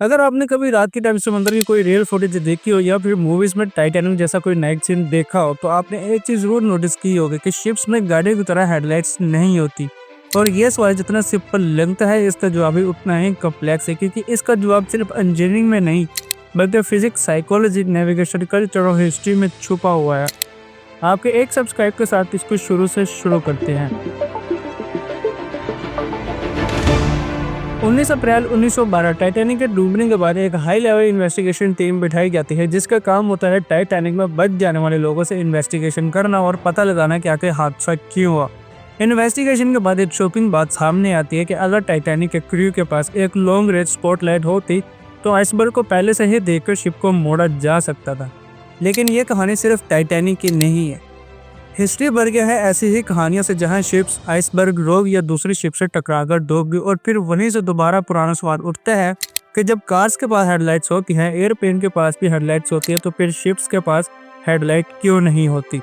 अगर आपने कभी रात के टाइम समुद्र की कोई रियल फुटेज देखी हो या फिर मूवीज में टाइटैनिक जैसा कोई नाइट सीन देखा हो, तो आपने एक चीज जरूर नोटिस की होगी कि शिप्स में गाड़ियों की तरह हेडलाइट्स नहीं होती। और ये सवाल जितना सिंपल लगता है, इसका जवाब भी उतना ही कॉम्प्लेक्स है, क्योंकि इसका जवाब सिर्फ इंजीनियरिंग में नहीं बल्कि फिजिक्स, साइकोलॉजी, नेविगेशन, कल्चर और हिस्ट्री में छुपा हुआ है। आपके एक सब्सक्राइब के साथ इसको शुरू से शुरू करते हैं। 19 अप्रैल 1912 टाइटैनिक के डूबने के बाद एक हाई लेवल इन्वेस्टिगेशन टीम बिठाई जाती है, जिसका काम होता है टाइटैनिक में बच जाने वाले लोगों से इन्वेस्टिगेशन करना और पता लगाना कि आखिर हादसा क्यों हुआ। इन्वेस्टिगेशन के बाद एक शॉकिंग बात सामने आती है कि अगर टाइटैनिक के क्रू के पास एक लॉन्ग रेंज स्पॉटलाइट होती तो आइसबर्ग को पहले से ही देखकर शिप को मोड़ा जा सकता था। लेकिन ये कहानी सिर्फ टाइटैनिक की नहीं है। हिस्ट्री भर गया है ऐसी ही कहानियों से, जहां शिप्स आइसबर्ग, रोग या दूसरी शिप से टकराकर डूब गई और फिर वहीं से दोबारा पुराना सवाल उठता है कि जब कार्स के पास हेडलाइट्स होती हैं, एयरप्लेन के पास भी हेडलाइट्स होती है, तो फिर शिप्स के पास हेडलाइट क्यों नहीं होती।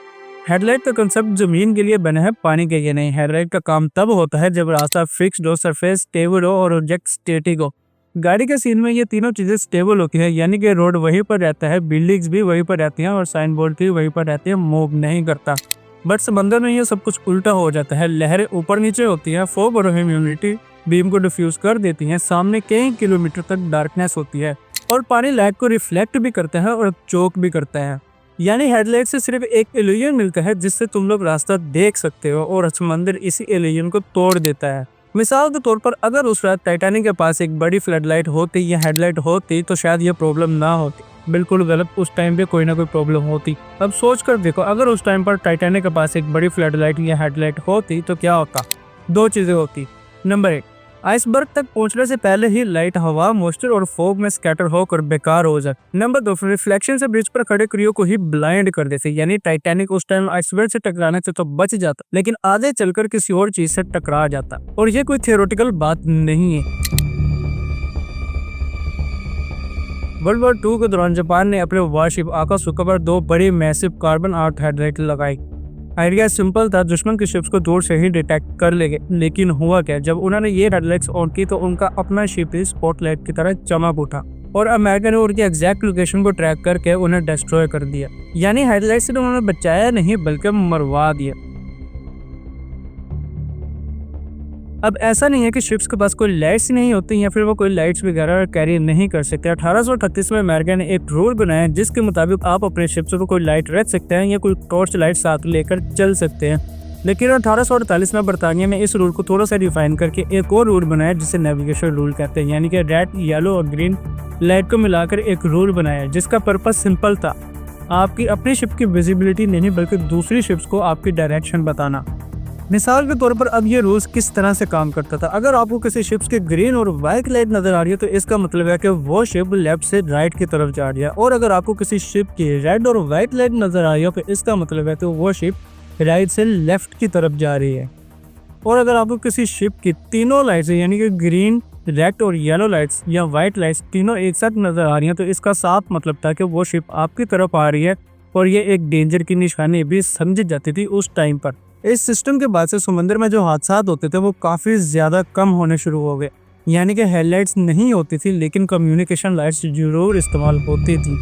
हेडलाइट का कंसेप्ट जमीन के लिए बना है, पानी के लिए नहीं। हेडलाइट का काम तब होता है जब रास्ता फिक्स्ड हो, सरफेस स्टेबल हो और ऑब्जेक्ट स्टैटिक हो। गाड़ी के सीन में ये तीनों चीजें स्टेबल होती है, यानी कि रोड वहीं पर रहता है, बिल्डिंग्स भी वहीं पर रहती हैं और साइन बोर्ड भी वहीं पर रहती है, मूव नहीं करता। बट समंदर में ये सब कुछ उल्टा हो जाता है। लहरें ऊपर नीचे होती है, फॉग और ह्यूमिडिटी बीम को डिफ्यूज कर देती हैं, सामने कई किलोमीटर तक डार्कनेस होती है और पानी लाइट को रिफ्लेक्ट भी करता है और चोक भी करता है। यानी हेडलाइट से सिर्फ एक इल्यूजन मिलता है जिससे तुम लोग रास्ता देख सकते हो, और समंदर इसी इल्यूजन को तोड़ देता है। मिसाल के तौर पर, अगर उस रात टाइटैनिक के पास एक बड़ी फ्लड लाइट होती या हेडलाइट होती तो शायद ये प्रॉब्लम ना होती। बिल्कुल गलत, उस टाइम पे कोई ना कोई प्रॉब्लम होती। अब सोच कर देखो, अगर उस टाइम पर टाइटैनिक के पास एक बड़ी फ्लड लाइट या हेडलाइट होती तो क्या होता। दो चीजें होती। नंबर 1, आइसबर्ग तक पहुंचने से पहले ही लाइट हवा, मॉइस्चर और फॉग में स्कैटर होकर बेकार हो जाए। नंबर 2, रिफ्लेक्शन से ब्रिज पर खड़े क्रू को ही ब्लाइंड कर देते। यानी टाइटैनिक उस टाइम आइसबर्ग से टकराने से तो बच जाता, लेकिन आगे चलकर किसी और चीज से टकरा जाता। और ये कोई थियोरेटिकल बात नहीं है। वर्ल्ड वॉर 2 के दौरान जापान ने अपने वारशिप आकाशुका पर 2 बड़ी मैसिव कार्बन आर्क हेडलाइट लगाई। आइडिया सिंपल था, दुश्मन की शिप्स को दूर से ही डिटेक्ट कर लेंगे। लेकिन हुआ क्या, जब उन्होंने ये हेडलाइट्स ऑन की तो उनका अपना शिप ही स्पॉटलाइट की तरह चमक उठा और अमेरिका ने उनकी एग्जैक्ट लोकेशन को ट्रैक करके उन्हें डिस्ट्रॉय कर दिया। यानी हेडलाइट से उन्होंने बचाया नहीं बल्कि मरवा दिया। अब ऐसा नहीं है कि शिप्स के पास कोई लाइट्स नहीं होती या फिर वो कोई लाइट्स वगैरह कैरी नहीं कर सकते। 1838 में अमेरिका ने एक रूल बनाया जिसके मुताबिक आप अपने शिप्स पर कोई लाइट रख सकते हैं या कोई टॉर्च लाइट साथ लेकर चल सकते हैं। लेकिन 1848 में बरतानिया में इस रूल को थोड़ा सा रिफाइन करके एक और रूल बनाया जिसे नेविगेशन रूल कहते हैं। यानी कि रेड, येलो और ग्रीन लाइट को मिलाकर एक रूल बनाया जिसका पर्पस सिंपल था, आपकी अपनी शिप की विजिबिलिटी नहीं बल्कि दूसरी शिप्स को आपकी डायरेक्शन बताना। मिसाल के तौर पर अब ये रूल्स किस तरह से काम करता था। अगर आपको किसी शिप्स के ग्रीन और व्हाइट लाइट नजर आ रही है तो इसका मतलब है कि वो शिप लेफ्ट से राइट की तरफ जा रही है, और अगर आपको किसी शिप की रेड और व्हाइट लाइट नजर आ रही है तो इसका मतलब है कि वो शिप राइट से लेफ्ट की तरफ जा रही है। और अगर आपको किसी शिप की तीनों लाइट्स यानी कि ग्रीन, रेड और येलो लाइट्स या व्हाइट लाइट्स तीनों एक साथ नजर आ रही हैं तो इसका साफ मतलब था कि वो शिप आपकी तरफ आ रही है, और ये एक डेंजर की निशानी भी समझी जाती थी उस टाइम पर। इस सिस्टम के बाद से समुद्र में जो हादसात होते थे वो काफ़ी ज़्यादा कम होने शुरू हो गए। यानी कि हेडलाइट्स नहीं होती थी लेकिन कम्युनिकेशन लाइट्स जरूर इस्तेमाल होती थी।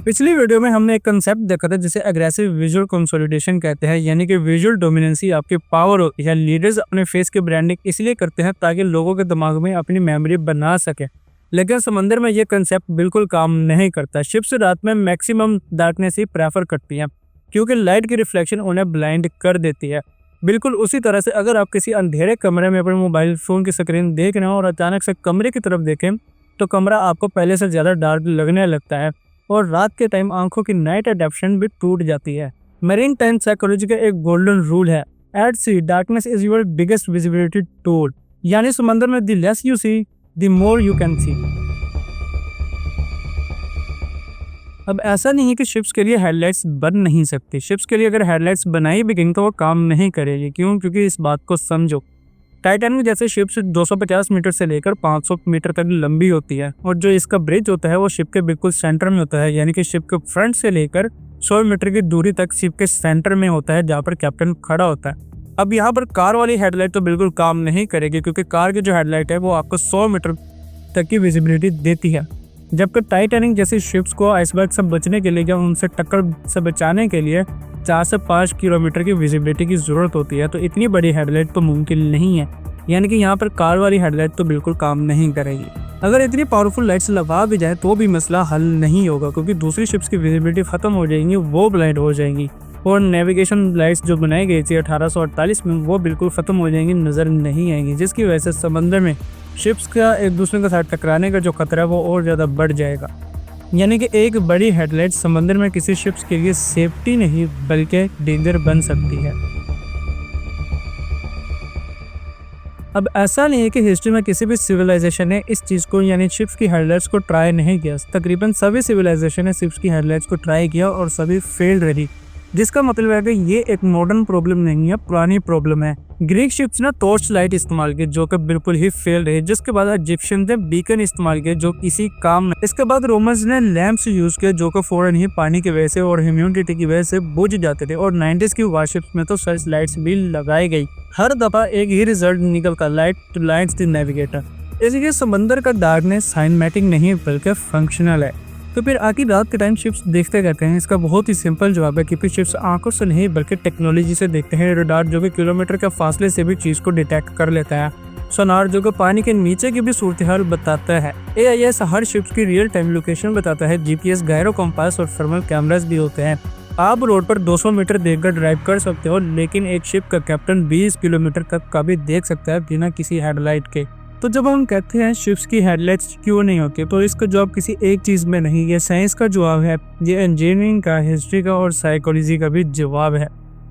पिछली वीडियो में हमने एक कंसेप्ट देखा था जिसे एग्रेसिव विजुअल कंसोलिडेशन कहते हैं। यानी कि विजुअल डोमिनेंसी आपकी पावर होती है। लीडर्स अपने फेस की ब्रांडिंग इसलिए करते हैं ताकि लोगों के दिमाग में अपनी मेमोरी बना सके। लेकिन समंदर में ये कंसेप्ट बिल्कुल काम नहीं करता। शिप्स रात में मैक्सिमम डार्कनेस ही प्रेफर करती हैं क्योंकि लाइट की रिफ्लेक्शन उन्हें ब्लाइंड कर देती है। बिल्कुल उसी तरह से अगर आप किसी अंधेरे कमरे में अपने मोबाइल फ़ोन की स्क्रीन देख रहे हो और अचानक से कमरे की तरफ देखें तो कमरा आपको पहले से ज़्यादा डार्क लगने लगता है, और रात के टाइम आंखों की नाइट एडेप्शन भी टूट जाती है। मेरीन टाइम साइकोलॉजी का एक गोल्डन रूल है, at sea darkness is your biggest visibility tool. यानी समंदर में the less you see the more you can see. अब ऐसा नहीं है कि शिप्स के लिए हेडलाइट्स बन नहीं सकती। शिप्स के लिए अगर हेडलाइट्स बनाई भी गई तो वो काम नहीं करेगी। क्यों? क्योंकि इस बात को समझो, टाइटैनिक जैसे शिप्स 250 मीटर से लेकर 500 मीटर तक लंबी होती है, और जो इसका ब्रिज होता है वो शिप के बिल्कुल सेंटर में होता है। यानी कि शिप के फ्रंट से लेकर 100 मीटर की दूरी तक शिप के सेंटर में होता है जहाँ पर कैप्टन खड़ा होता है। अब यहाँ पर कार वाली हेडलाइट तो बिल्कुल काम नहीं करेगी, क्योंकि कार की जो हेडलाइट है वो आपको 100 मीटर तक की विजिबिलिटी देती है, जबकि टाइटैनिक जैसी शिप्स को आइसबर्ग से बचने के लिए या उनसे टक्कर से बचाने के लिए 4 से 5 किलोमीटर की विजिबिलिटी की ज़रूरत होती है। तो इतनी बड़ी हेडलाइट तो मुमकिन नहीं है, यानी कि यहाँ पर कार वाली हेडलाइट तो बिल्कुल काम नहीं करेगी। अगर इतनी पावरफुल लाइट्स लगा भी जाए तो भी मसला हल नहीं होगा, क्योंकि दूसरी शिप्स की विजिबिलिटी ख़त्म हो जाएंगी, वो ब्लाइंड हो जाएंगी, और नेविगेशन लाइट्स जो बनाई गई थी 1848 में वो बिल्कुल ख़त्म हो जाएंगी, नज़र नहीं आएंगी, जिसकी वजह से समंदर में शिप्स का एक दूसरे के साथ टकराने का जो खतरा है वो और ज़्यादा बढ़ जाएगा। यानी कि एक बड़ी हेडलाइट समंदर में किसी शिप्स के लिए सेफ्टी नहीं बल्कि डेंजर बन सकती है। अब ऐसा नहीं है कि हिस्ट्री में किसी भी सिविलाइजेशन ने इस चीज़ को यानी शिप्स की हेडलाइट्स को ट्राई नहीं किया। तकरीबन सभी सिविलाइजेशन ने शिप्स की हेडलाइट्स को ट्राई किया और सभी फेल रही, जिसका मतलब है कि ये एक मॉडर्न प्रॉब्लम नहीं है, पुरानी प्रॉब्लम है। ग्रीक शिप्स ने टॉर्च लाइट इस्तेमाल की जो कि बिल्कुल ही फेल रही, जिसके बाद इजिप्शियन ने बीकन इस्तेमाल किया जो किसी काम नहीं। इसके बाद रोमन्स ने लैंप्स यूज किए जो कि फौरन ही पानी की वजह से और ह्यूमिडिटी की वजह से बुझ जाते थे, और 90s की वारशिप्स में तो सर्च लाइट्स भी लगाई गई। हर दफा एक ही रिजल्ट निकल कर light to lights the navigator. इसलिए समंदर का डार्कनेस साइनमैटिक नहीं बल्कि फंक्शनल है। तो फिर आखिर रात के टाइम शिप्स देखते रहते हैं। इसका बहुत ही सिंपल जवाब है कि फिर शिप्स आंखों से नहीं बल्कि टेक्नोलॉजी से देखते हैं। रडार जो कि किलोमीटर के फासले से भी चीज़ को डिटेक्ट कर लेता है। सोनार जो कि पानी के नीचे की भी सूरत हाल बताता है। AIS हर शिप्स की रियल टाइम लोकेशन बताता है। GPS, गायरो कंपास और थर्मल कैमरास भी होते हैं। आप रोड पर 200 मीटर देखकर ड्राइव कर सकते हो, लेकिन एक शिप का कैप्टन 20 किलोमीटर तक का भी देख सकता है बिना किसी हेडलाइट के। तो जब हम कहते हैं शिप्स की हेडलाइट्स क्यों नहीं होती, तो इसका जवाब किसी एक चीज़ में नहीं, ये साइंस का जवाब है, ये इंजीनियरिंग का, हिस्ट्री का और साइकोलॉजी का भी जवाब है।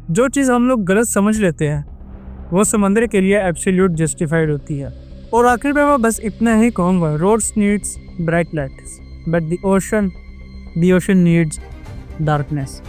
जो चीज़ हम लोग गलत समझ लेते हैं वो समंदर के लिए एब्सोल्यूट जस्टिफाइड होती है। और आखिर में मैं बस इतना ही कहूँगा, roads needs bright lights but the ocean needs darkness.